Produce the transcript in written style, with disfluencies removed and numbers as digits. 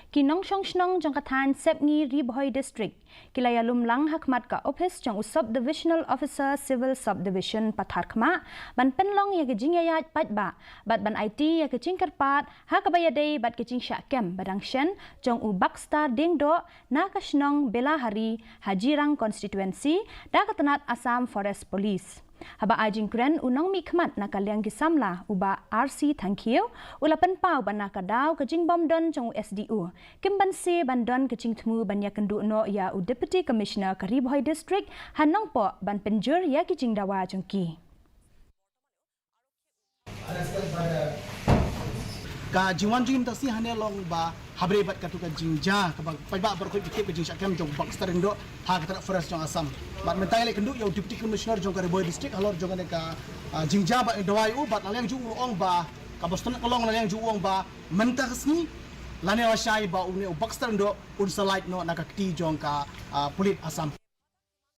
kinong shnong jong ka Thain Sepngi ri Bhoi district kilaya lumlang hakmat ka office jong usab divisional officer civil subdivision patharkma ban penlong ya ke Jingiaid Paidbah bat ban IT ya ke Jingkarpat ha ka bayade bat ke Jingshah kem badangshen jong u Bakstar Diengdoh na ka shnong belahari hajirang constituency da ka tenat Assam Forest Police. Haba ajing kren unang mikmat na kalyang gisamla uba RC thankiyo ula penpau ban nakadaw kajing bomdon jong SDU kimbansi bandon kajing tmu banya kendu no ya u deputy commissioner kari Bhoi district hanong po ban penjur ya kajing dawa jongki ka jiwan jim tasi hane long ba habre bat katu ka Jingshah ka Paidbah berkoi dikip ka Jingshah kem jong Bakstar Diengdoh ha ka forest jong Assam bat mentai le kendu yo deputy commissioner jong kari Bhoi district Halor jong ka Jingshah ba dawai u bat laleng ju ong ba ka boston kolong laleng ju ong ba mentah sni lane wasai ba une Bakstar Diengdoh un salait no nakakti jong ka pulit Assam